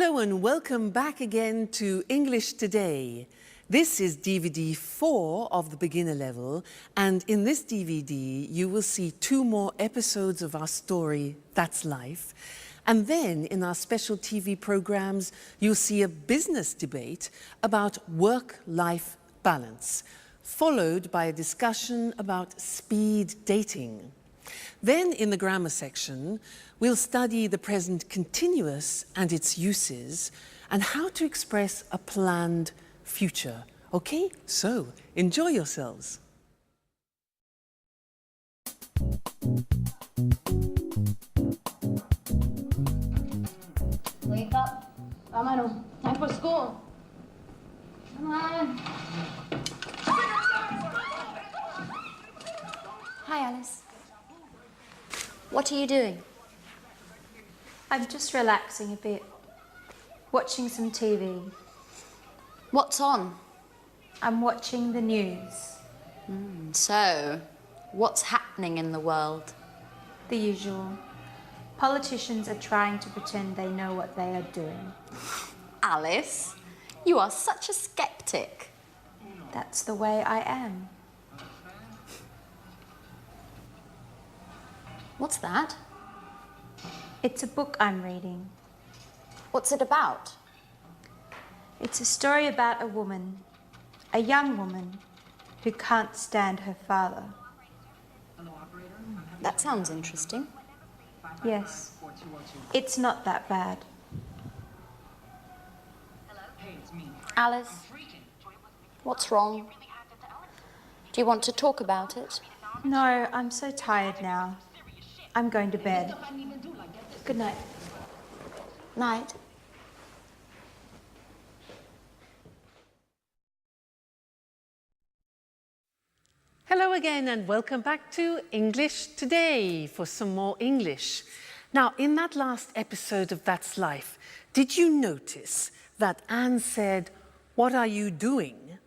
Hello and welcome back again to English Today. This is DVD4 of the beginner level, and in this DVD you will see 2 more episodes of our story, That's Life. And then in our special TV programs you'll see a business debate about work-life balance, followed by a discussion about speed dating. Then in the grammar section, we'll study the present continuous and its uses and how to express a planned future. Okay, so enjoy yourselves. Wake up. Vámonos. Time for school. Come on. Hi, Alice. What are you doing? I'm just relaxing a bit, watching some TV. What's on? I'm watching the news. So, what's happening in the world? The usual. Politicians are trying to pretend they know what they are doing. Alice, you are such a skeptic. That's the way I am. What's that? It's a book I'm reading. What's it about? It's a story about a woman, a young woman, who can't stand her father. That sounds interesting. Yes, it's not that bad. Alice, what's wrong? Do you want to talk about it? No, I'm so tired now. I'm going to bed. Good night. Night. Hello again and welcome back to English Today for some more English. Now, in that last episode of That's Life, did you notice that Anne said, "What are you doing?"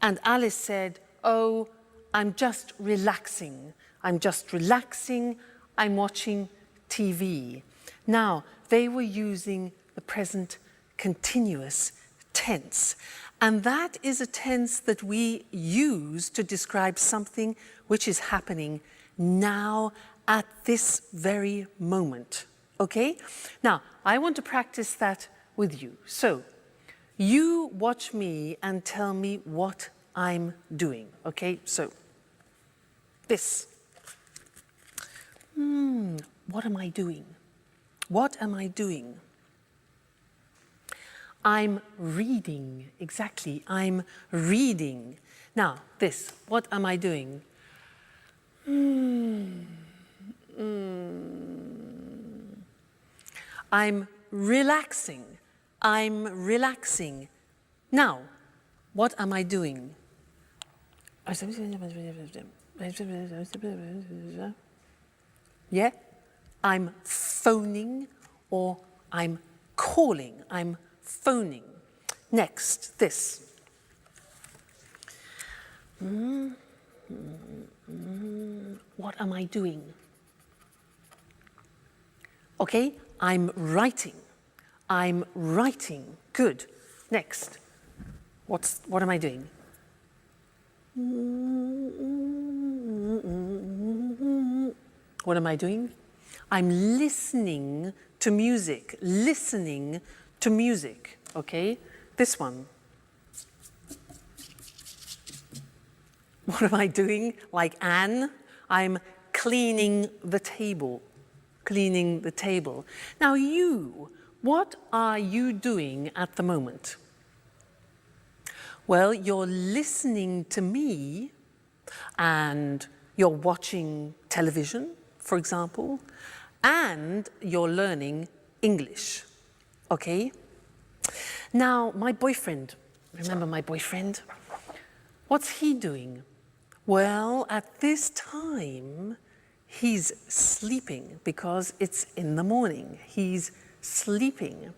And Alice said, "Oh, I'm just relaxing. I'm just relaxing. I'm watching TV." Now, they were using the present continuous tense. And that is a tense that we use to describe something which is happening now at this very moment. Okay? Now, I want to practice that with you. So, you watch me and tell me what I'm doing. Okay? So, this. What am I doing? What am I doing? I'm reading. Exactly. I'm reading. Now, this. What am I doing? I'm relaxing. I'm relaxing. Now, what am I doing? Yeah? I'm phoning or I'm calling. I'm phoning. Next, this. What am I doing? Okay, I'm writing. I'm writing. Good. Next. What am I doing? What am I doing? I'm listening to music. Listening to music. Okay? This one. What am I doing? Like Anne? I'm cleaning the table. Cleaning the table. Now you, what are you doing at the moment? Well, you're listening to me and you're watching television, for example, and you're learning English. Okay? Now, my boyfriend, remember my boyfriend? What's he doing? Well, at this time, he's sleeping because it's in the morning. He's sleeping.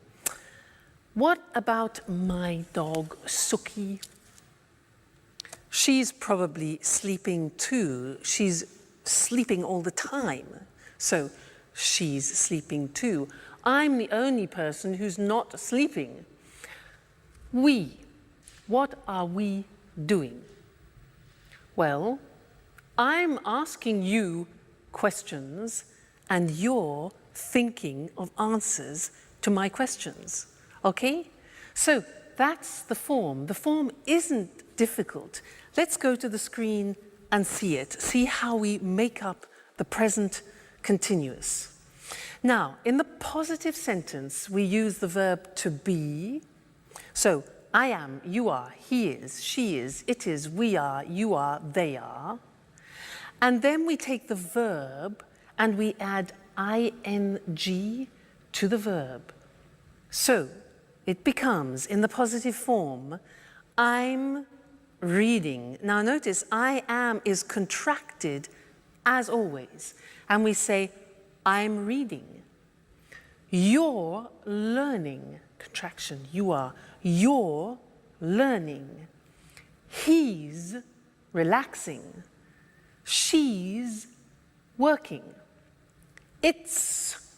What about my dog, Suki? She's probably sleeping too. She's sleeping all the time. So she's sleeping too. I'm the only person who's not sleeping. We. What are we doing? Well, I'm asking you questions and you're thinking of answers to my questions, okay? So that's the form. The form isn't difficult. Let's go to the screen and see it. See how we make up the present continuous. Now, in the positive sentence, we use the verb to be. So, I am, you are, he is, she is, it is, we are, you are, they are. And then we take the verb and we add ing to the verb. So, it becomes, in the positive form, I'm reading. Now notice, I am is contracted as always. And we say, I'm reading. You're learning, contraction, you're learning. He's relaxing. She's working. It's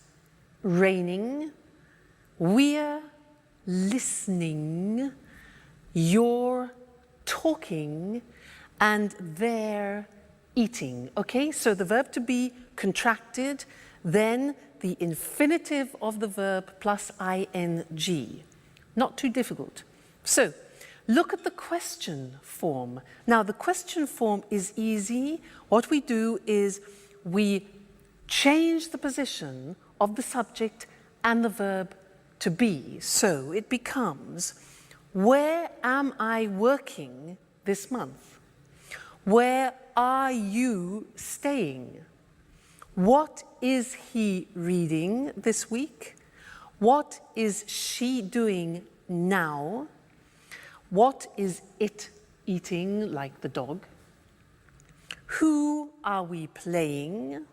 raining. We're listening. You're talking. And they're eating. Okay, so the verb to be contracted, then the infinitive of the verb plus ing. Not too difficult. So, look at the question form. Now, the question form is easy. What we do is we change the position of the subject and the verb to be. So, it becomes, where am I working this month? Where are you staying? What is he reading this week? What is she doing now? What is it eating, like the dog? Who are we playing?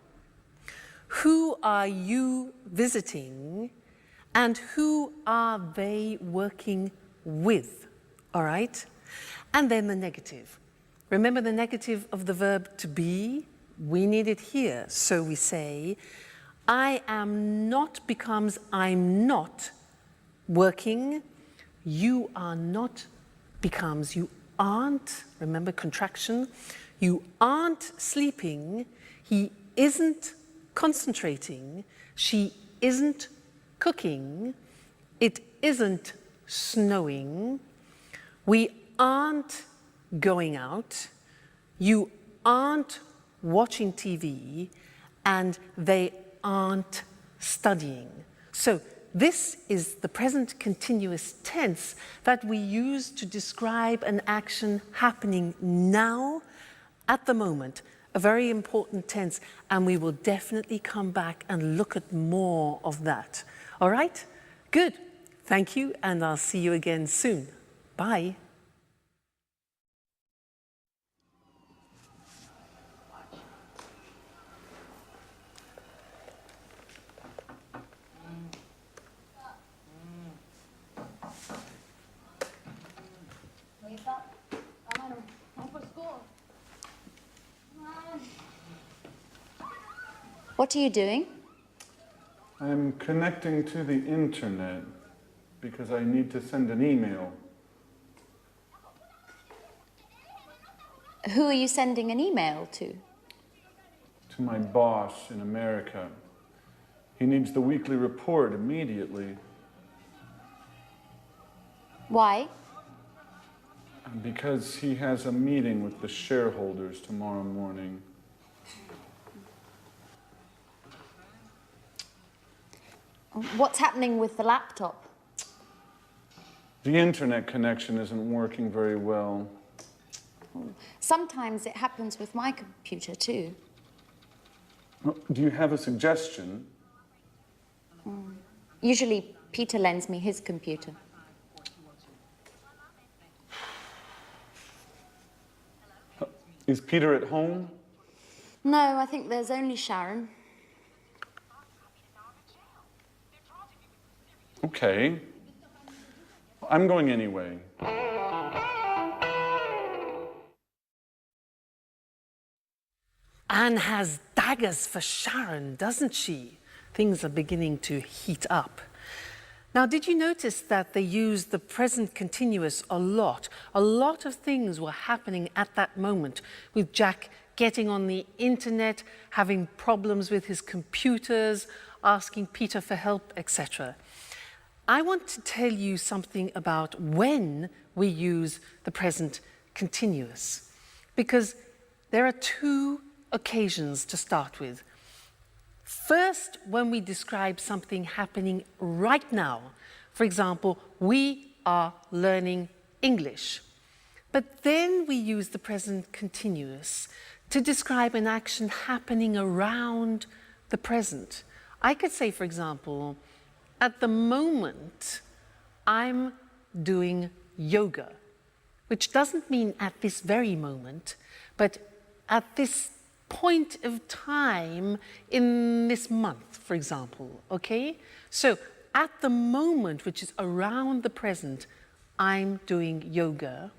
Who are you visiting? And who are they working with? All right? And then the negative. Remember the negative of the verb to be? We need it here. So we say, I am not becomes I'm not working. You are not becomes you aren't. Remember contraction. You aren't sleeping. He isn't concentrating. She isn't cooking. It isn't snowing. We aren't going out, you aren't watching TV, and they aren't studying. So this is the present continuous tense that we use to describe an action happening now, at the moment, a very important tense, and we will definitely come back and look at more of that. All right? Good. Thank you, and I'll see you again soon. Bye. Wake up. Come on, time for school. Come on. What are you doing? I'm connecting to the internet because I need to send an email. Who are you sending an email to? To my boss in America. He needs the weekly report immediately. Why? Because he has a meeting with the shareholders tomorrow morning. What's happening with the laptop? The internet connection isn't working very well. Sometimes it happens with my computer too. Do you have a suggestion? Usually Peter lends me his computer. Is Peter at home? No, I think there's only Sharon. Okay. I'm going anyway. Anne has daggers for Sharon, doesn't she? things are beginning to heat up. Now, did you notice that they used the present continuous a lot? A lot of things were happening at that moment, with Jack getting on the internet, having problems with his computers, asking Peter for help, etc. I want to tell you something about when we use the present continuous, because there are two occasions to start with. First, when we describe something happening right now. For example, we are learning English. But then we use the present continuous to describe an action happening around the present. I could say, for example, at the moment, I'm doing yoga, which doesn't mean at this very moment, but at this point of time in this month, for example, okay? So at the moment, which is around the present, I'm doing yoga,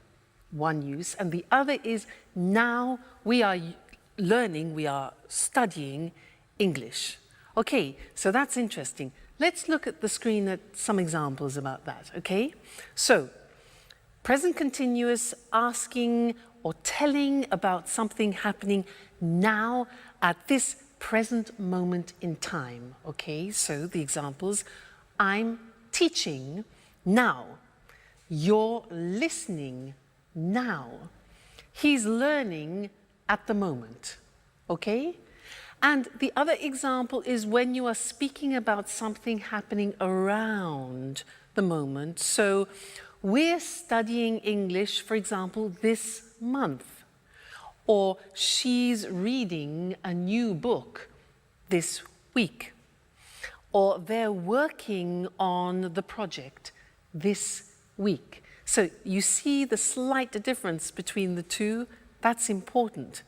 one use, and the other is now we are learning, we are studying English. Okay, so that's interesting. Let's look at the screen at some examples about that, okay? So, present continuous, asking or telling about something happening now at this present moment in time, okay? So the examples, I'm teaching now. You're listening now. He's learning at the moment, okay? And the other example is when you are speaking about something happening around the moment. So we're studying English, for example, this month. Or she's reading a new book this week. Or they're working on the project this week. So you see the slight difference between the two? That's important.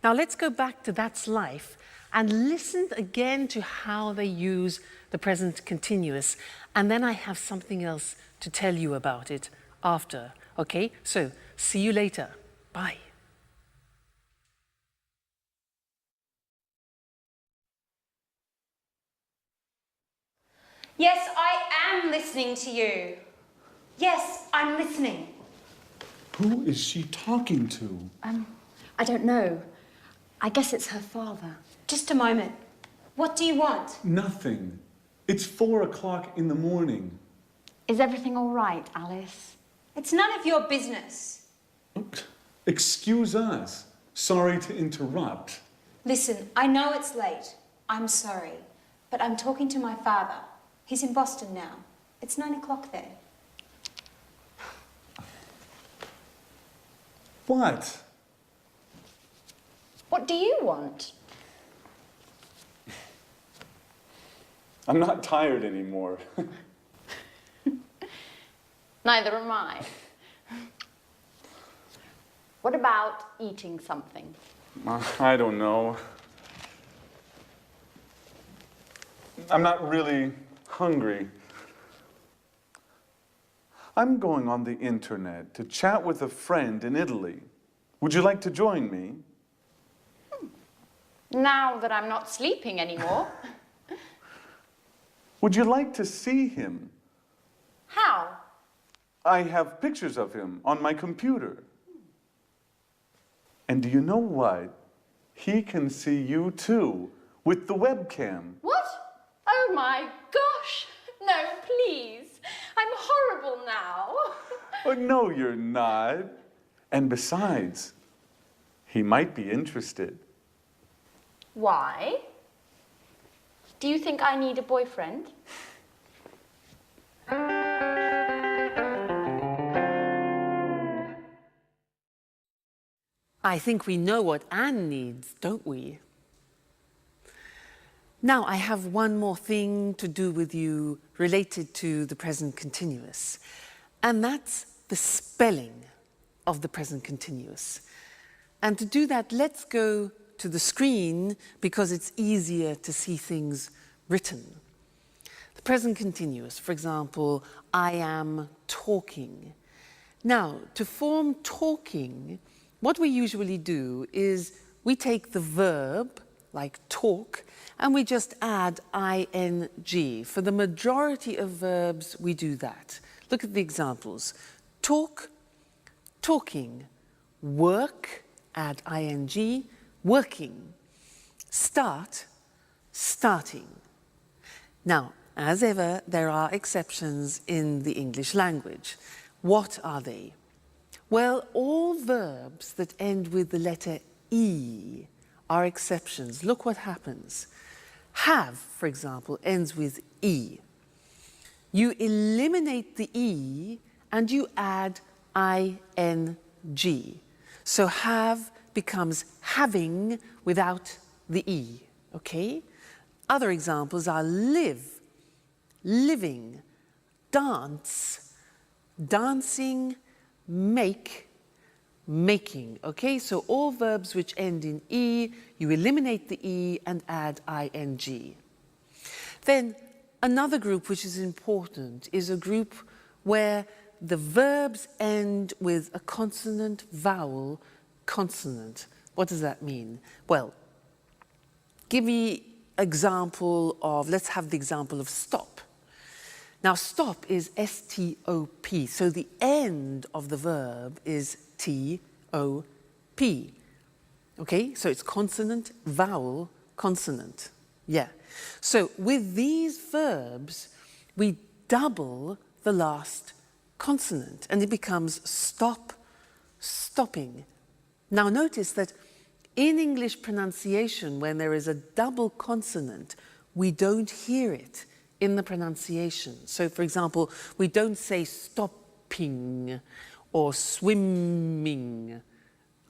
Now let's go back to That's Life and listen again to how they use the present continuous. And then I have something else to tell you about it after. Okay, so see you later. Bye. Yes, I am listening to you. Yes, I'm listening. Who is she talking to? I don't know. I guess it's her father. Just a moment. What do you want? Nothing. It's 4 o'clock in the morning. Is everything all right, Alice? It's none of your business. Excuse us. Sorry to interrupt. Listen, I know it's late. I'm sorry. But I'm talking to my father. He's in Boston now. It's 9 o'clock there. What? What do you want? I'm not tired anymore. Neither am I. What about eating something? I don't know. I'm not really hungry. I'm going on the internet to chat with a friend in Italy. Would you like to join me? Now that I'm not sleeping anymore. Would you like to see him? How? I have pictures of him on my computer. And do you know what? He can see you too, with the webcam. What? Oh my gosh! No, please. I'm horrible now. Oh, no, you're not. And besides, he might be interested. Why? Do you think I need a boyfriend? I think we know what Anne needs, don't we? Now, I have one more thing to do with you related to the present continuous, and that's the spelling of the present continuous. And to do that, let's go to the screen because it's easier to see things written. The present continuous, for example, I am talking. Now, to form talking, what we usually do is we take the verb, like talk, and we just add ing. For the majority of verbs, we do that. Look at the examples. Talk, talking. Work, add ing, working. Start, starting. Now, as ever, there are exceptions in the English language. What are they? Well, all verbs that end with the letter E are exceptions. Look what happens. Have, for example, ends with E. You eliminate the E and you add ing. So have becomes having without the E, okay? Other examples are live, living, dance, dancing, make, making, okay? So all verbs which end in E, you eliminate the E and add ing. Then another group which is important is a group where the verbs end with a consonant, vowel, consonant. What does that mean? Well, give me example of, let's have the example of stop. Now, stop is S-T-O-P, so the end of the verb is T-O-P. Okay, so it's consonant, vowel, consonant. Yeah. So with these verbs, we double the last consonant and it becomes stop, stopping. Now notice that in English pronunciation, when there is a double consonant, we don't hear it in the pronunciation. So for example, we don't say stopping or swimming,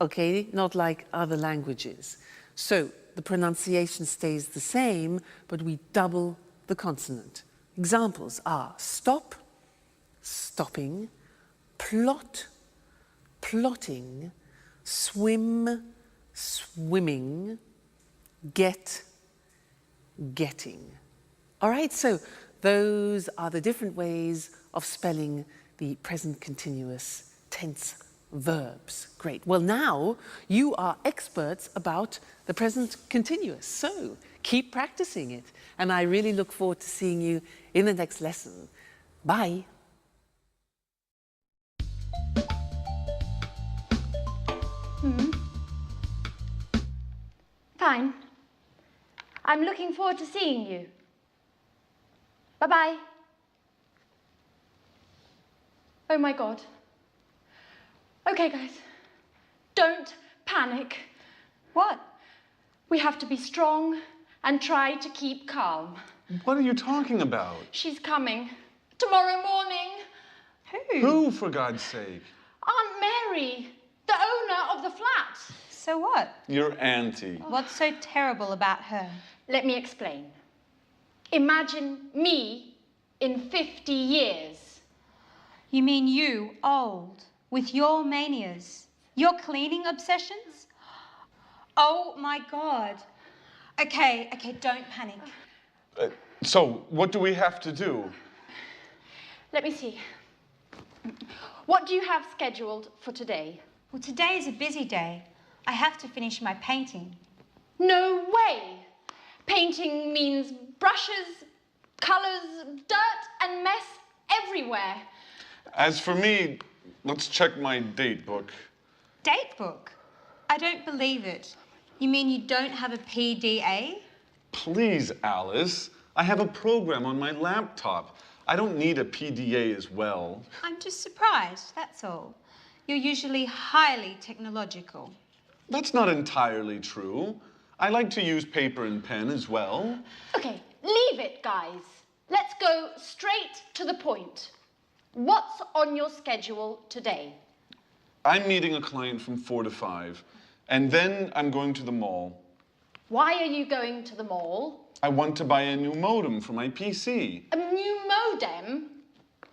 okay? Not like other languages. So the pronunciation stays the same, but we double the consonant. Examples are stop, stopping, plot, plotting, swim, swimming, get, getting. All right, so those are the different ways of spelling the present continuous tense verbs. Great. Well, now you are experts about the present continuous, so keep practicing it. And I really look forward to seeing you in the next lesson. Bye. Fine. I'm looking forward to seeing you. Bye-bye. Oh my God. Okay, guys. Don't panic. What? We have to be strong and try to keep calm. What are you talking about? She's coming. Tomorrow morning. Who, for God's sake? Aunt Mary, the owner of the flat. So what? Your auntie. What's so terrible about her? Let me explain. Imagine me in 50 years. You mean you, old, with your manias, your cleaning obsessions? Oh my God. Okay, don't panic. So, what do we have to do? Let me see. What do you have scheduled for today? Well, today is a busy day. I have to finish my painting. No way! Painting means brushes, colours, dirt and mess everywhere. As for me, let's check my date book. Date book? I don't believe it. You mean you don't have a PDA? Please, Alice. I have a program on my laptop. I don't need a PDA as well. I'm just surprised, that's all. You're usually highly technological. That's not entirely true. I like to use paper and pen as well. Okay, leave it, guys. Let's go straight to the point. What's on your schedule today? I'm meeting a client from 4 to 5, and then I'm going to the mall. Why are you going to the mall? I want to buy a new modem for my PC. A new modem?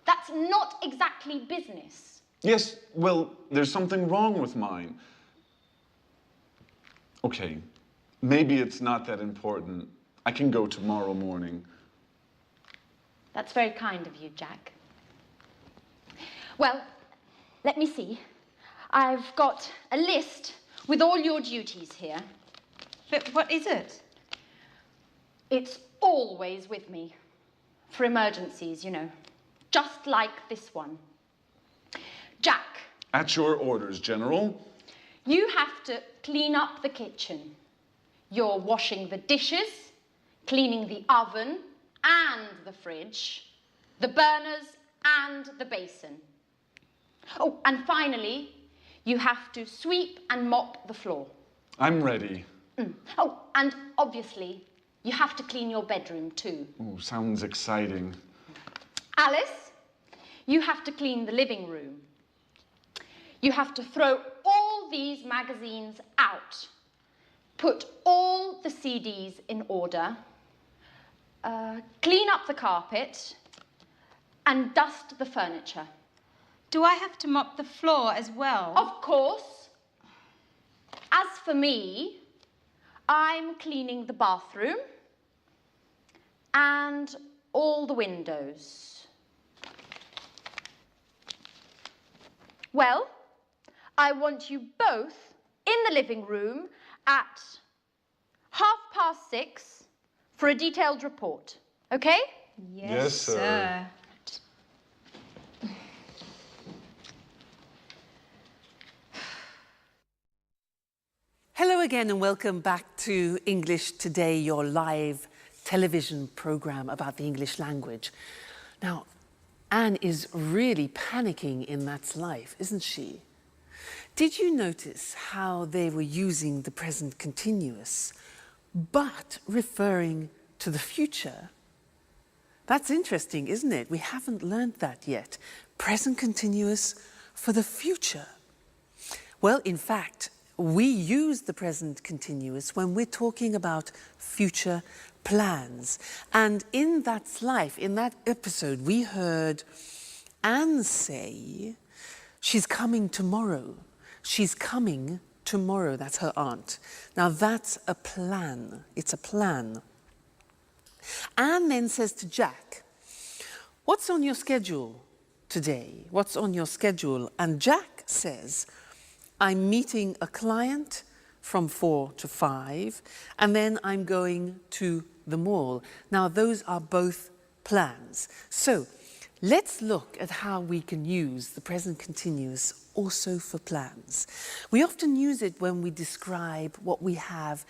That's not exactly business. Yes, well, there's something wrong with mine. Okay, maybe it's not that important. I can go tomorrow morning. That's very kind of you, Jack. Well, let me see. I've got a list with all your duties here. But what is it? It's always with me. For emergencies, you know. Just like this one. Jack. At your orders, General. You have to clean up the kitchen. You're washing the dishes, cleaning the oven and the fridge, the burners and the basin. Oh, and finally, you have to sweep and mop the floor. I'm ready. Oh, and obviously, you have to clean your bedroom too. Oh, sounds exciting. Alice, you have to clean the living room. You have to throw all these magazines out. Put all the CDs in order. Clean up the carpet. And dust the furniture. Do I have to mop the floor as well? Of course. As for me, I'm cleaning the bathroom and all the windows. Well, I want you both in the living room at 6:30 for a detailed report, okay? Yes, sir. Hello again and welcome back to English Today, your live television program about the English language. Now, Anne is really panicking in That's Life, isn't she? Did you notice how they were using the present continuous, but referring to the future? That's interesting, isn't it? We haven't learned that yet. Present continuous for the future. Well, in fact, we use the present continuous when we're talking about future plans. And in That's Life, in that episode, we heard Anne say, she's coming tomorrow. She's coming tomorrow. That's her aunt. Now that's a plan. It's a plan. Anne then says to Jack, what's on your schedule today? What's on your schedule? And Jack says, I'm meeting a client from 4 to 5, and then I'm going to the mall. Now, those are both plans. So, let's look at how we can use the present continuous also for plans. We often use it when we describe what we have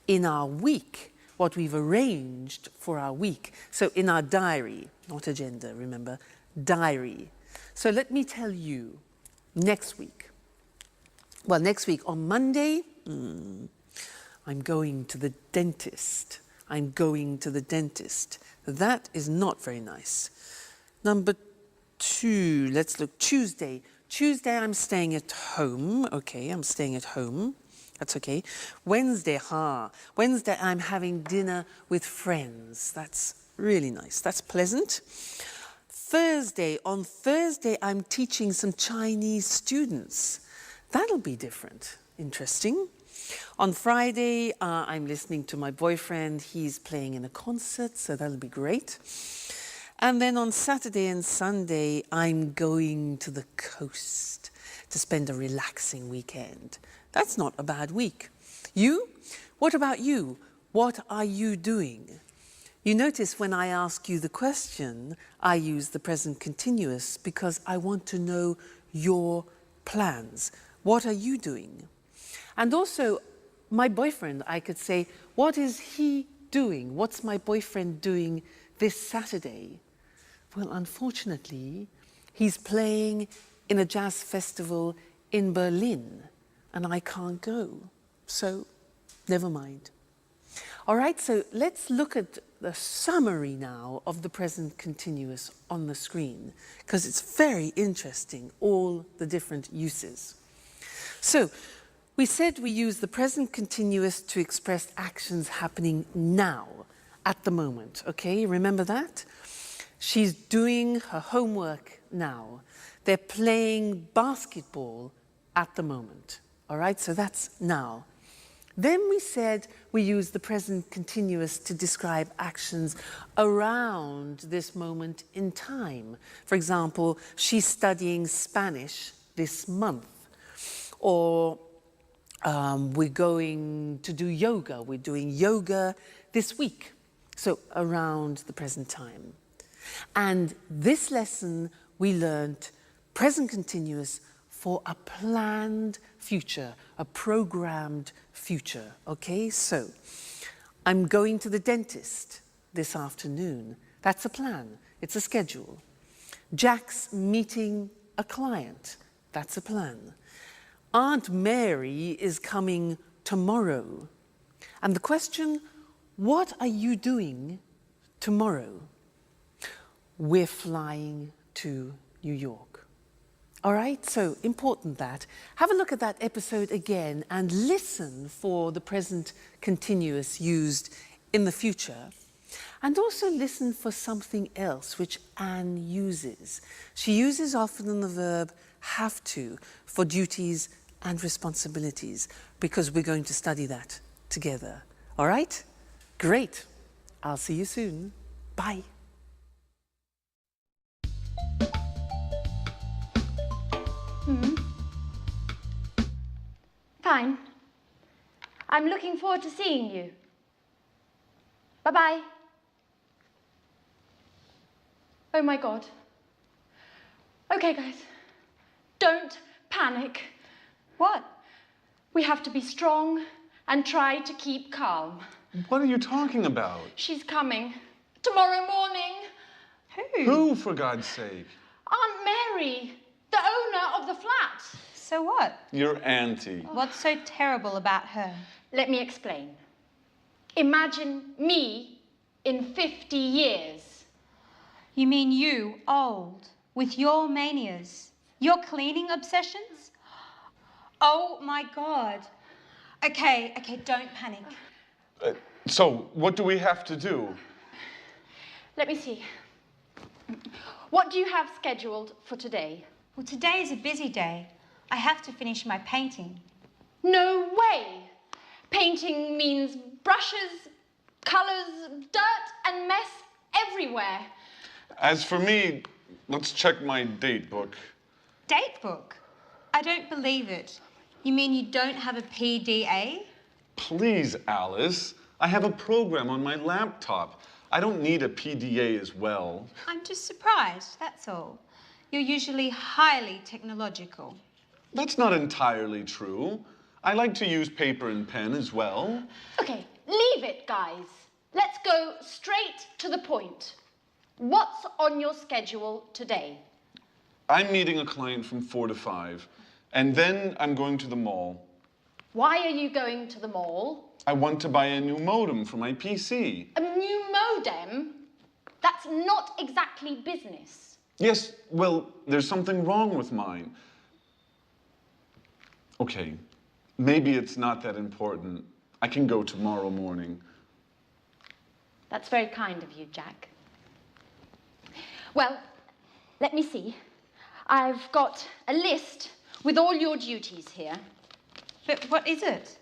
in our week, what we've arranged for our week. So, in our diary, not agenda, remember, diary. So, let me tell you, next week, well, next week on Monday, I'm going to the dentist. I'm going to the dentist. That is not very nice. Number 2, let's look, Tuesday. Tuesday, I'm staying at home. Okay, I'm staying at home. That's okay. Wednesday, Wednesday, I'm having dinner with friends. That's really nice. That's pleasant. Thursday, on Thursday, I'm teaching some Chinese students. That'll be different, interesting. On Friday, I'm listening to my boyfriend. He's playing in a concert, so that'll be great. And then on Saturday and Sunday, I'm going to the coast to spend a relaxing weekend. That's not a bad week. You? What about you? What are you doing? You notice when I ask you the question, I use the present continuous because I want to know your plans. What are you doing? And also, my boyfriend, I could say, what is he doing? What's my boyfriend doing this Saturday? Well, unfortunately, he's playing in a jazz festival in Berlin, and I can't go. So, never mind. All right, so let's look at the summary now of the present continuous on the screen, because it's very interesting, all the different uses. So, we said we use the present continuous to express actions happening now, at the moment, okay? Remember that? She's doing her homework now. They're playing basketball at the moment, all right? So that's now. Then we said we use the present continuous to describe actions around this moment in time. For example, she's studying Spanish this month. Or we're going to do yoga. We're doing yoga this week. so around the present time. And this lesson we learned present continuous for a planned future, a programmed future, okay? So, I'm going to the dentist this afternoon. That's a plan, it's a schedule. Jack's meeting a client, that's a plan. Aunt Mary is coming tomorrow. And the question, what are you doing tomorrow? We're flying to New York. All right, so important that. Have a look at that episode again and listen for the present continuous used in the future. And also listen for something else which Anne uses. She uses often the verb have to for duties and responsibilities, because we're going to study that together. All right? Great. I'll see you soon. Bye. Fine. I'm looking forward to seeing you. Bye-bye. Oh my God. Okay, guys. Don't panic. What? We have to be strong and try to keep calm. What are you talking about? She's coming. Tomorrow morning. Who, for God's sake? Aunt Mary, the owner of the flat. So what? Your auntie. What's so terrible about her? Let me explain. Imagine me in 50 years. You mean you, old, with your manias, your cleaning obsessions? Oh my God. Okay, don't panic. So, what do we have to do? Let me see. What do you have scheduled for today? Well, today is a busy day. I have to finish my painting. No way! Painting means brushes, colours, dirt and mess everywhere. As for me, let's check my date book. Date book? I don't believe it. You mean you don't have a PDA? Please, Alice. I have a program on my laptop. I don't need a PDA as well. I'm just surprised, that's all. You're usually highly technological. That's not entirely true. I like to use paper and pen as well. Okay, leave it, guys. Let's go straight to the point. What's on your schedule today? I'm meeting a client from 4 to 5, and then I'm going to the mall. Why are you going to the mall? I want to buy a new modem for my PC. A new modem? That's not exactly business. Yes, well, there's something wrong with mine. Okay, maybe it's not that important. I can go tomorrow morning. That's very kind of you, Jack. Well, let me see. I've got a list with all your duties here. But what is it?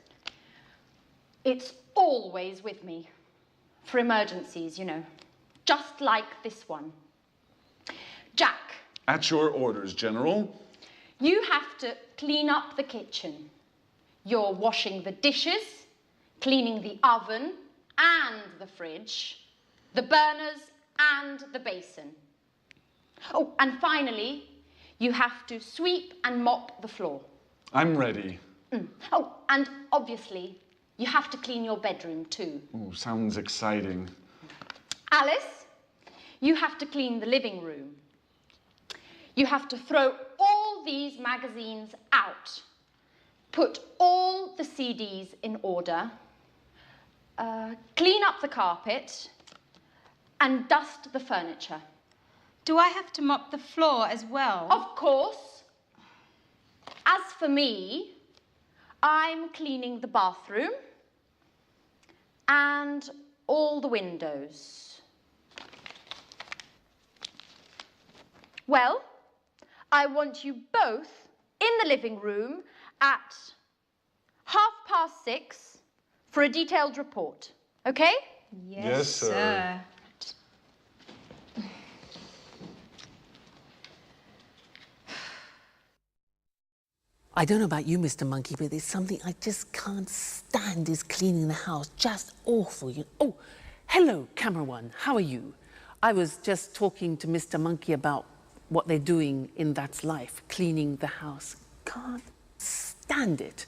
It's always with me. For emergencies, you know. Just like this one. Jack. At your orders, General. You have to clean up the kitchen. You're washing the dishes, cleaning the oven and the fridge, the burners and the basin. Oh, and finally, you have to sweep and mop the floor. I'm ready. Oh, and obviously, you have to clean your bedroom too. Ooh, sounds exciting. Alice, you have to clean the living room. You have to throw all these magazines out. Put all the CDs in order. Clean up the carpet. And dust the furniture. Do I have to mop the floor as well? Of course. As for me, I'm cleaning the bathroom and all the windows. Well, I want you both in the living room at 6:30 for a detailed report, okay? Yes, sir. I don't know about you, Mr. Monkey, but there's something I just can't stand is cleaning the house. Just awful. Oh, Hello, camera one, how are you? I was just talking to Mr. Monkey about what they're doing in That's Life, cleaning the house. Can't stand it.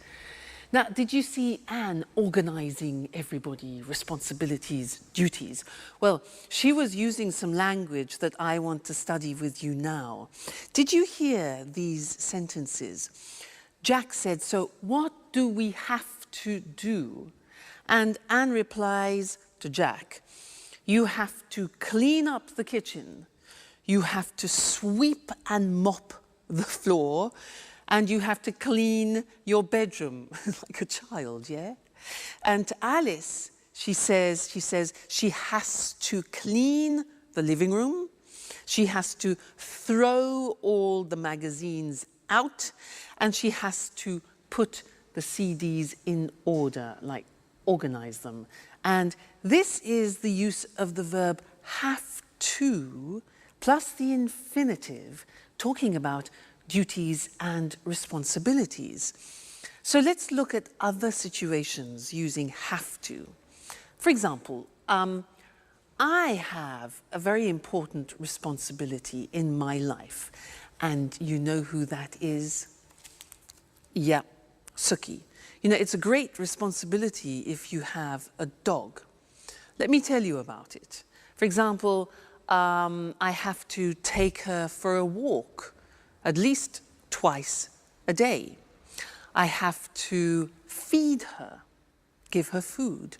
Now, did you see Anne organising everybody, responsibilities, duties? Well, she was using some language that I want to study with you now. Did you hear these sentences? Jack said, "So what do we have to do?" And Anne replies to Jack, "You have to clean up the kitchen, you have to sweep and mop the floor, and you have to clean your bedroom," like a child, yeah? And to Alice, she says she has to clean the living room, she has to throw all the magazines out, and she has to put the CDs in order, like organize them. And this is the use of the verb have to plus the infinitive, talking about duties and responsibilities. So let's look at other situations using have to. For example, I have a very important responsibility in my life, and you know who that is? Yeah, Suki. You know, it's a great responsibility if you have a dog. Let me tell you about it. For example, I have to take her for a walk at least twice a day. I have to feed her, give her food.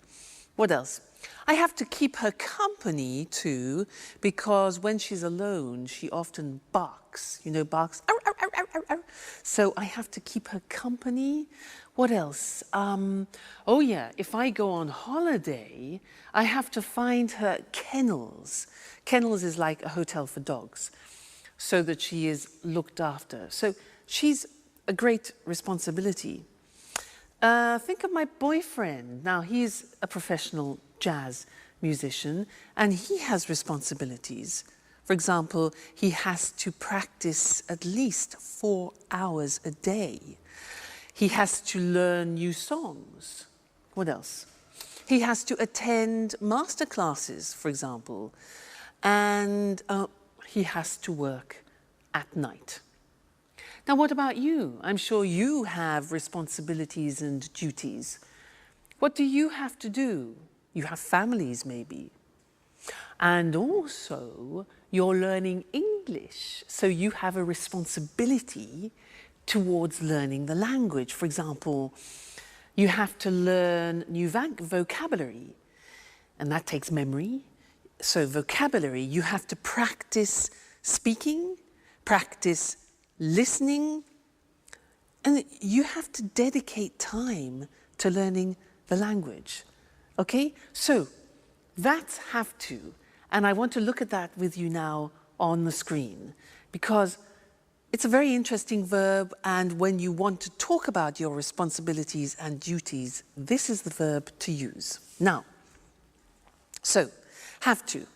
What else? I have to keep her company too, because when she's alone, she often barks, you know, barks. Arr, arr, arr, arr, arr. So I have to keep her company. What else? Oh yeah, if I go on holiday, I have to find her kennels. Kennels is like a hotel for dogs, so that she is looked after. So she's a great responsibility. Think of my boyfriend. Now, he's a professional jazz musician, and he has responsibilities. For example, he has to practice at least 4 hours a day. He has to learn new songs. What else? He has to attend master classes, for example, and he has to work at night. Now, what about you? I'm sure you have responsibilities and duties. What do you have to do? You have families, maybe. And also, you're learning English, so you have a responsibility towards learning the language. For example, you have to learn new vocabulary, and that takes memory. So vocabulary, you have to practice speaking, practice listening, and you have to dedicate time to learning the language. Okay? So that's have to, and I want to look at that with you now on the screen, because it's a very interesting verb, and when you want to talk about your responsibilities and duties, this is the verb to use. Now, so, have to,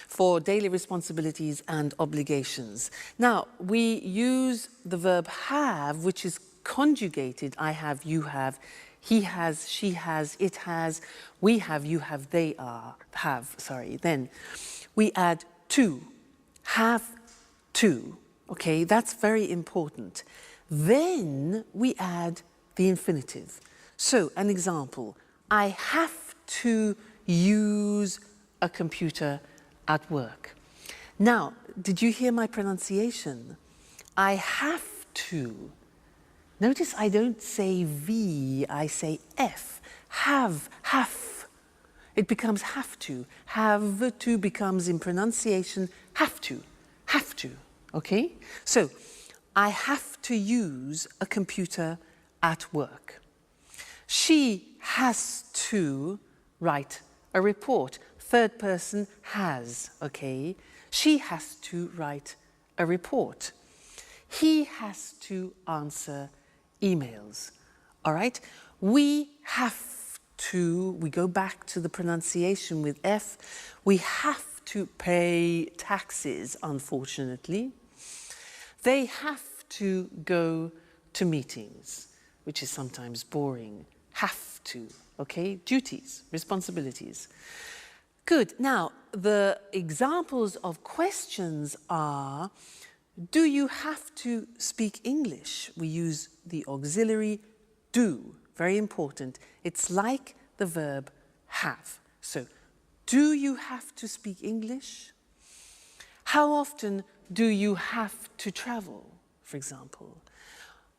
for daily responsibilities and obligations. Now, we use the verb have, which is conjugated. I have, you have, he has, she has, it has, we have, you have, they have. Then we add to, have to. Okay, that's very important. Then we add the infinitive. So, an example, I have to use a computer at work. Now, did you hear my pronunciation? I have to. Notice I don't say V, I say F. Have. It becomes have to. Have to becomes in pronunciation have to. Okay? So, I have to use a computer at work. She has to write a report. Third person has, okay? She has to write a report. He has to answer emails, all right? We have to, we go back to the pronunciation with F, we have to pay taxes, unfortunately. They have to go to meetings, which is sometimes boring. Have to, okay? Duties, responsibilities. Good. Now, the examples of questions are, do you have to speak English? We use the auxiliary do, very important. It's like the verb have. So, do you have to speak English? How often do you have to travel, for example?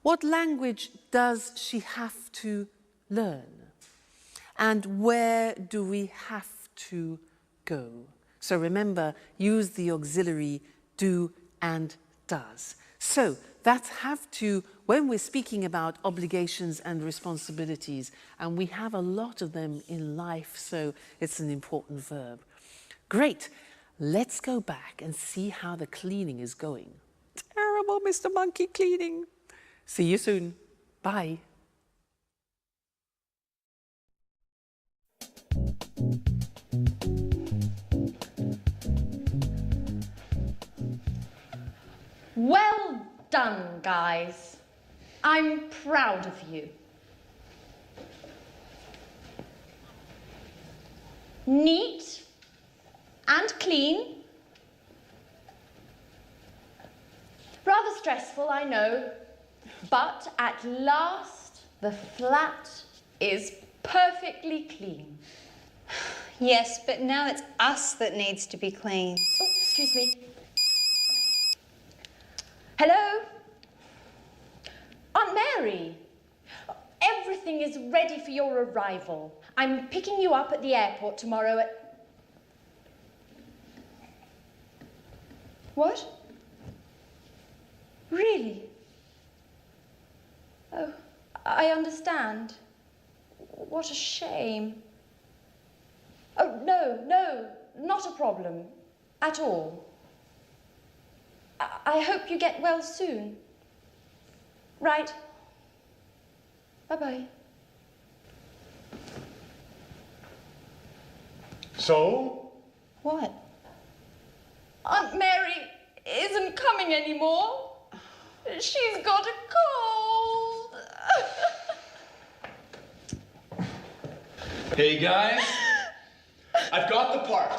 What language does she have to learn? And where do we have to go? So remember, use the auxiliary do and does. So that's have to when we're speaking about obligations and responsibilities, and we have a lot of them in life, so it's an important verb. Great. Let's go back and see how the cleaning is going. Terrible, Mr. Monkey cleaning. See you soon. Bye. Well done, guys. I'm proud of you. Neat and clean. Rather stressful, I know, but at last the flat is perfectly clean. Yes, but now it's us that needs to be clean. Oh, excuse me. Hello? Aunt Mary, everything is ready for your arrival. I'm picking you up at the airport tomorrow at... What? Really? Oh, I understand. What a shame. Oh, no, not a problem at all. I hope you get well soon. Right. Bye-bye. So? What? Aunt Mary isn't coming anymore. She's got a cold. Hey guys, I've got the part.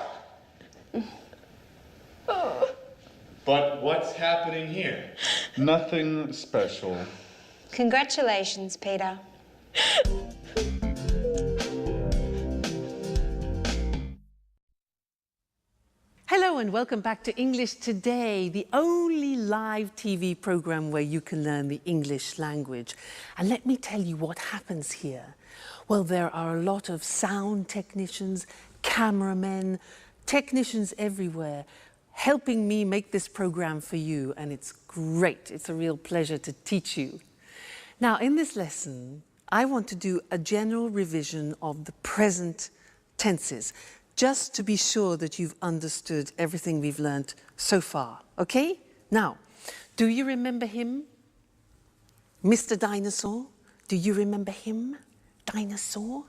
Oh. But what's happening here? Nothing special. Congratulations, Peter. Hello and welcome back to English Today, the only live TV program where you can learn the English language. And let me tell you what happens here. Well, there are a lot of sound technicians, cameramen, technicians everywhere, helping me make this program for you, and it's great. It's a real pleasure to teach you. Now, in this lesson, I want to do a general revision of the present tenses, just to be sure that you've understood everything we've learnt so far, okay? Now, do you remember him? Mr. Dinosaur? Do you remember him? Dinosaur?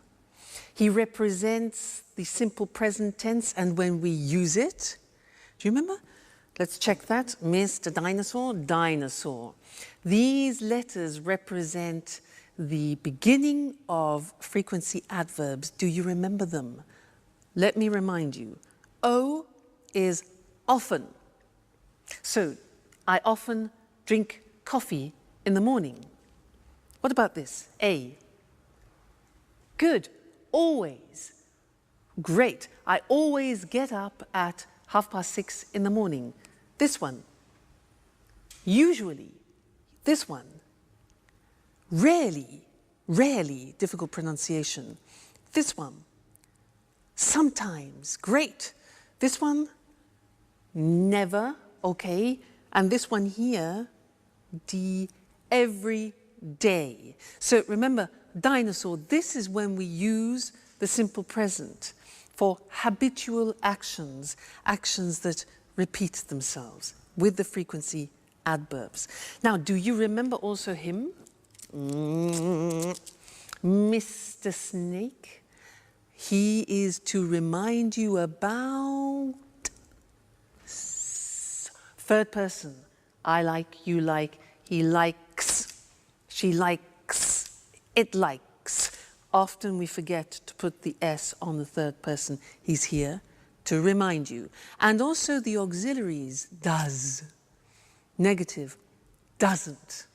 He represents the simple present tense, and when we use it, do you remember? Let's check that. Mr. Dinosaur, dinosaur. These letters represent the beginning of frequency adverbs. Do you remember them? Let me remind you. O is often. So, I often drink coffee in the morning. What about this? A. Good. Always. Great. I always get up at 6:30 in the morning. This one. Usually. This one. Rarely. Rarely. Difficult pronunciation. This one. Sometimes. Great. This one. Never. Okay. And this one here. Every day. So remember, dinosaur, this is when we use the simple present for habitual actions, actions that repeat themselves with the frequency adverbs. Now, do you remember also him? Mr. Snake. He is to remind you about third person. I like, you like, he likes, she likes, it likes. Often we forget to put the S on the third person. He's here. to remind you. And also the auxiliaries, does. Negative, doesn't.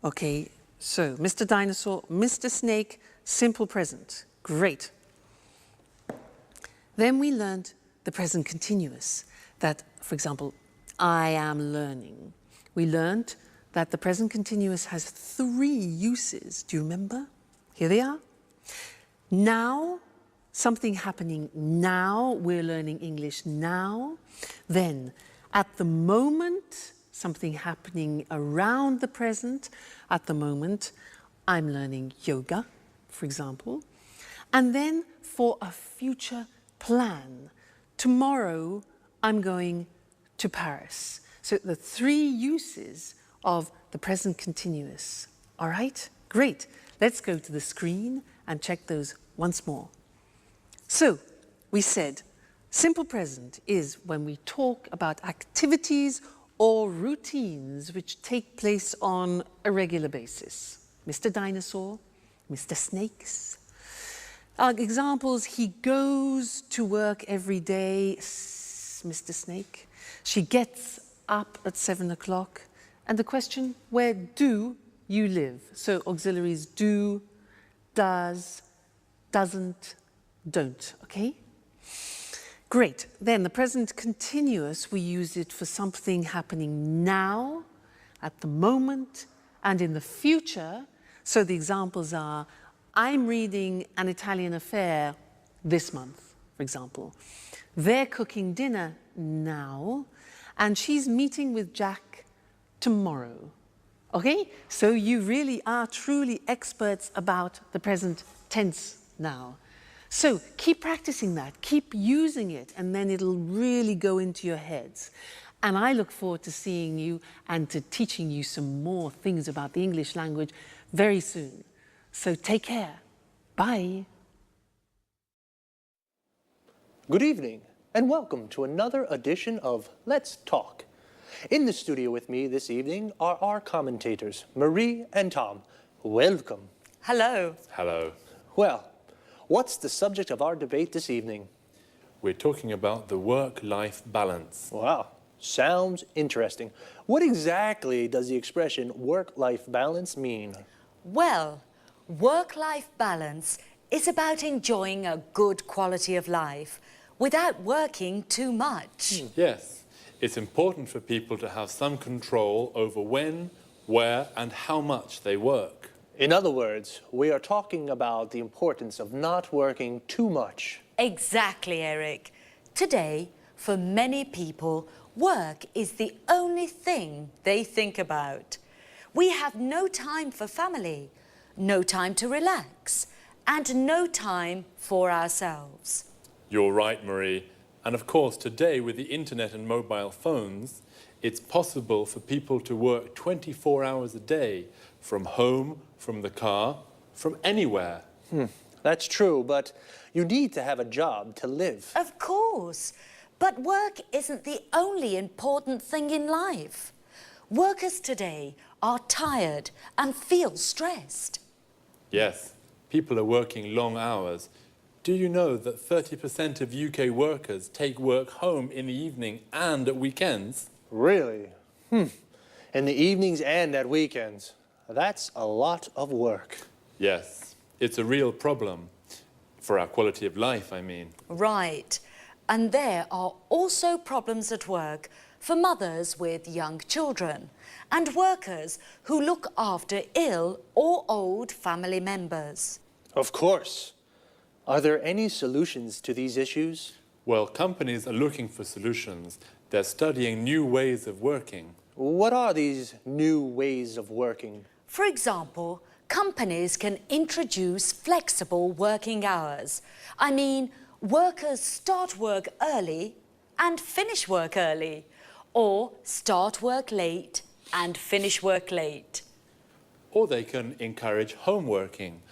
Okay, so Mr. Dinosaur, Mr. Snake, simple present. Great. Then we learned the present continuous, that, for example, I am learning. We learned that the present continuous has 3 uses. Do you remember? Here they are. Now, something happening now, we're learning English now. Then, at the moment, something happening around the present. At the moment, I'm learning yoga, for example. And then for a future plan. Tomorrow, I'm going to Paris. So the 3 uses of the present continuous. All right? Great. Let's go to the screen and check those once more. So, we said simple present is when we talk about activities or routines which take place on a regular basis. Mr. Dinosaur, Mr. Snakes. Examples, he goes to work every day, Mr. Snake. She gets up at 7 o'clock. And the question, where do you live? So auxiliaries do, does, doesn't, don't, okay? Great. Then the present continuous, we use it for something happening now, at the moment, and in the future. So the examples are, I'm reading An Italian Affair this month, for example. They're cooking dinner now, and she's meeting with Jack tomorrow. Okay? So you really are truly experts about the present tense now. So keep practicing that, keep using it, and then it'll really go into your heads. And I look forward to seeing you and to teaching you some more things about the English language very soon. So take care. Bye. Good evening, and welcome to another edition of Let's Talk. In the studio with me this evening are our commentators, Marie and Tom. Welcome. Hello. Hello. Well, what's the subject of our debate this evening? We're talking about the work-life balance. Wow, sounds interesting. What exactly does the expression work-life balance mean? Well, work-life balance is about enjoying a good quality of life without working too much. Yes, it's important for people to have some control over when, where, and how much they work. In other words, we are talking about the importance of not working too much. Exactly, Eric. Today, for many people, work is the only thing they think about. We have no time for family, no time to relax, and no time for ourselves. You're right, Marie. And of course, today with the internet and mobile phones, it's possible for people to work 24 hours a day, from home, from the car, from anywhere. That's true, but you need to have a job to live. Of course, but work isn't the only important thing in life. Workers today are tired and feel stressed. Yes, people are working long hours. Do you know that 30% of UK workers take work home in the evening and at weekends? Really? In the evenings and at weekends. That's a lot of work. Yes, it's a real problem. For our quality of life, I mean. Right. And there are also problems at work for mothers with young children and workers who look after ill or old family members. Of course. Are there any solutions to these issues? Well, companies are looking for solutions. They're studying new ways of working. What are these new ways of working? For example, companies can introduce flexible working hours. I mean, workers start work early and finish work early, or start work late and finish work late. Or they can encourage home working.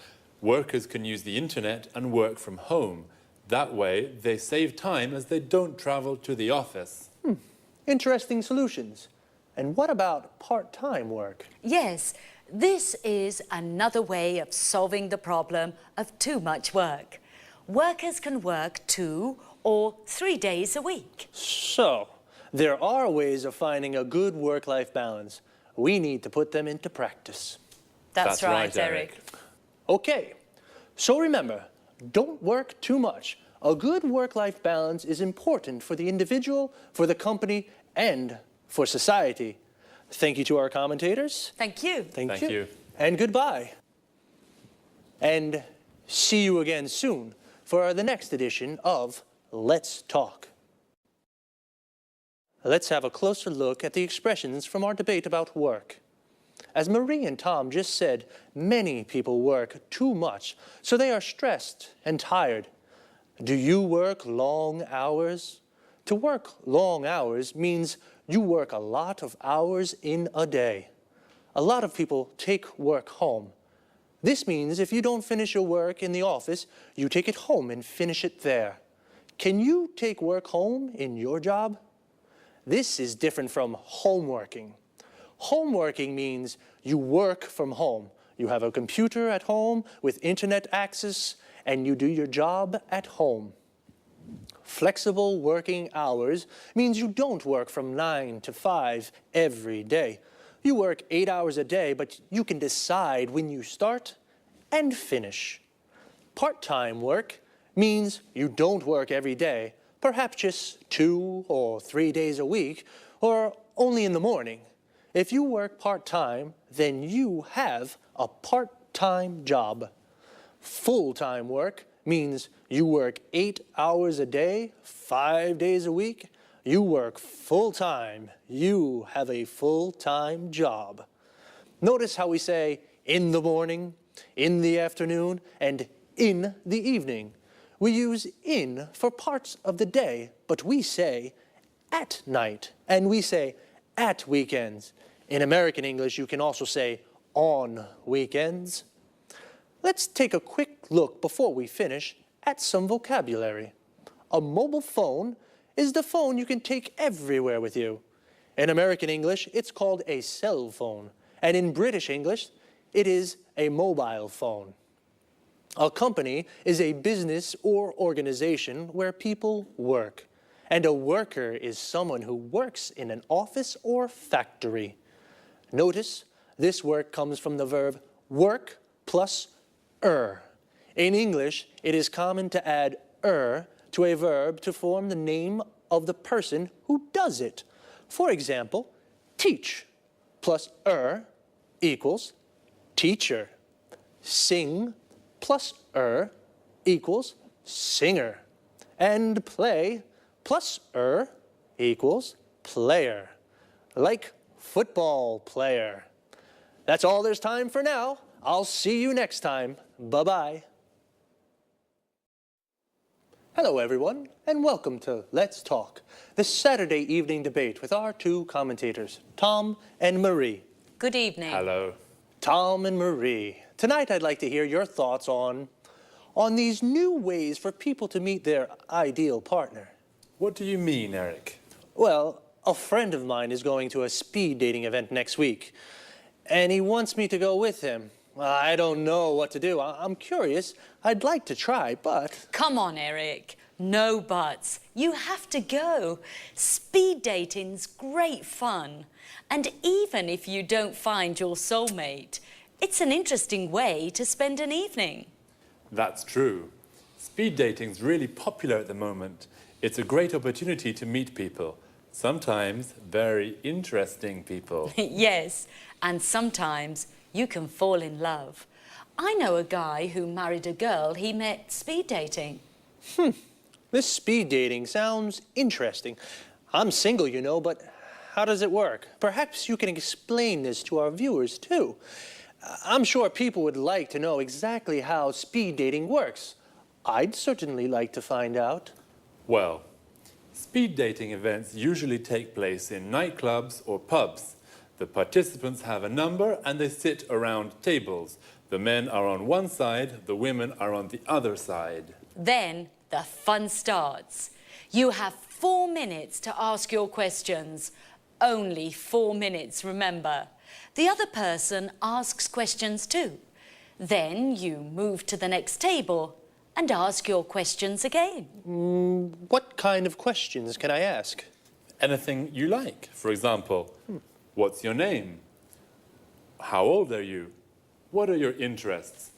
Workers can use the internet and work from home. That way, they save time as they don't travel to the office. Interesting solutions. And what about part-time work? Yes, this is another way of solving the problem of too much work. Workers can work 2 or 3 days a week. So, there are ways of finding a good work-life balance. We need to put them into practice. That's right, Eric. Okay, so remember, don't work too much. A good work-life balance is important for the individual, for the company, and for society. Thank you to our commentators. Thank you. Thank you. And goodbye. And see you again soon for the next edition of Let's Talk. Let's have a closer look at the expressions from our debate about work. As Marie and Tom just said, many people work too much, so they are stressed and tired. Do you work long hours? To work long hours means you work a lot of hours in a day. A lot of people take work home. This means if you don't finish your work in the office, you take it home and finish it there. Can you take work home in your job? This is different from homeworking. Homeworking means you work from home. You have a computer at home with internet access, and you do your job at home. Flexible working hours means you don't work from 9 to 5 every day. You work 8 hours a day, but you can decide when you start and finish. Part-time work means you don't work every day, perhaps just 2 or 3 days a week, or only in the morning. If you work part-time, then you have a part-time job. Full-time work means you work 8 hours a day, 5 days a week. You work full-time. You have a full-time job. Notice how we say in the morning, in the afternoon, and in the evening. We use in for parts of the day, but we say at night, and we say at weekends. In American English, you can also say on weekends. Let's take a quick look before we finish at some vocabulary. A mobile phone is the phone you can take everywhere with you. In American English, it's called a cell phone, and in British English, it is a mobile phone. A company is a business or organization where people work, and a worker is someone who works in an office or factory. Notice this work comes from the verb work plus er. In English, it is common to add er to a verb to form the name of the person who does it. For example, teach plus er equals teacher. Sing plus er equals singer. And play plus er equals player. Like football player. That's all there's time for now. I'll see you next time. Bye-bye. Hello, everyone, and welcome to Let's Talk, the Saturday evening debate with our two commentators, Tom and Marie. Good evening. Hello. Tom and Marie, tonight I'd like to hear your thoughts on these new ways for people to meet their ideal partner. What do you mean, Eric? Well, a friend of mine is going to a speed dating event next week, and he wants me to go with him. I don't know what to do. I'm curious. I'd like to try, but... Come on, Eric. No buts. You have to go. Speed dating's great fun. And even if you don't find your soulmate, it's an interesting way to spend an evening. That's true. Speed dating's really popular at the moment. It's a great opportunity to meet people. Sometimes very interesting people. Yes, and sometimes you can fall in love. I know a guy who married a girl he met speed dating. This speed dating sounds interesting. I'm single, you know, but how does it work? Perhaps you can explain this to our viewers, too. I'm sure people would like to know exactly how speed dating works. I'd certainly like to find out. Well, speed dating events usually take place in nightclubs or pubs. The participants have a number and they sit around tables. The men are on one side, the women are on the other side. Then the fun starts. You have 4 minutes to ask your questions. Only 4 minutes, remember. The other person asks questions too. Then you move to the next table and ask your questions again. What kind of questions can I ask? Anything you like. For example, what's your name? How old are you? What are your interests?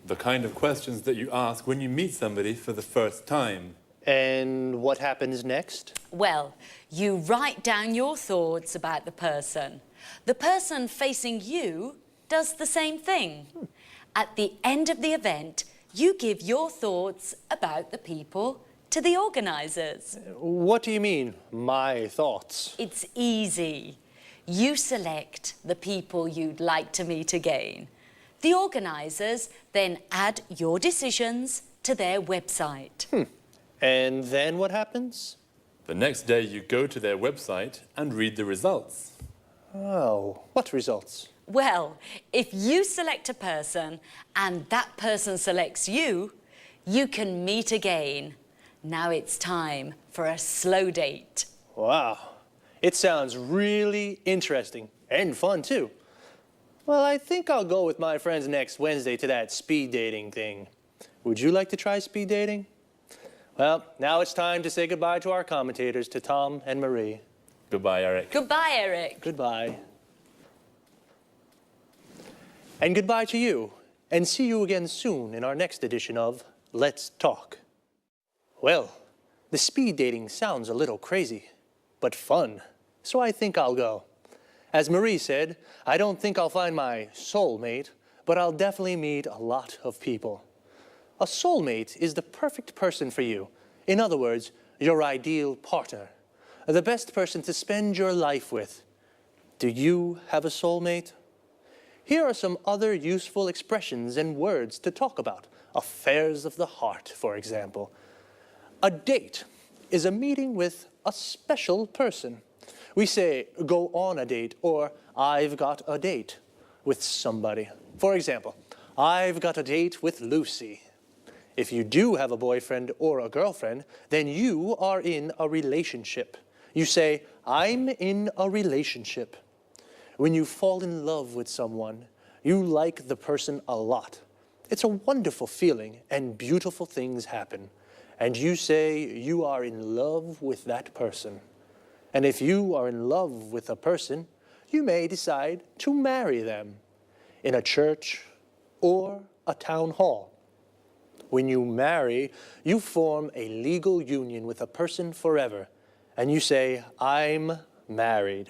The kind of questions that you ask when you meet somebody for the first time. And what happens next? Well, you write down your thoughts about the person. The person facing you does the same thing. At the end of the event, you give your thoughts about the people to the organisers. What do you mean, my thoughts? It's easy. You select the people you'd like to meet again. The organisers then add your decisions to their website. And then what happens? The next day you go to their website and read the results. Oh, what results? Well, if you select a person and that person selects you, you can meet again. Now it's time for a slow date. Wow, it sounds really interesting and fun too. Well, I think I'll go with my friends next Wednesday to that speed dating thing. Would you like to try speed dating? Well, now it's time to say goodbye to our commentators, to Tom and Marie. Goodbye, Eric. Goodbye, Eric. Goodbye. And goodbye to you, and see you again soon in our next edition of Let's Talk. Well, the speed dating sounds a little crazy, but fun, so I think I'll go. As Marie said, I don't think I'll find my soulmate, but I'll definitely meet a lot of people. A soulmate is the perfect person for you. In other words, your ideal partner. The best person to spend your life with. Do you have a soulmate? Here are some other useful expressions and words to talk about. Affairs of the heart, for example. A date is a meeting with a special person. We say, go on a date, or I've got a date with somebody. For example, I've got a date with Lucy. If you do have a boyfriend or a girlfriend, then you are in a relationship. You say, I'm in a relationship. When you fall in love with someone, you like the person a lot. It's a wonderful feeling and beautiful things happen. And you say you are in love with that person. And if you are in love with a person, you may decide to marry them in a church or a town hall. When you marry, you form a legal union with a person forever, and you say, I'm married.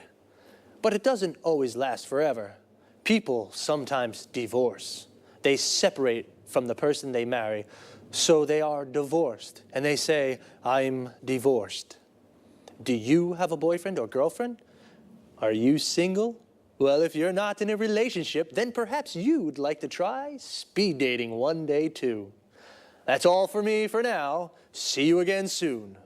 But it doesn't always last forever. People sometimes divorce. They separate from the person they marry, so they are divorced, and they say, I'm divorced. Do you have a boyfriend or girlfriend? Are you single? Well, if you're not in a relationship, then perhaps you'd like to try speed dating one day too. That's all for me for now. See you again soon.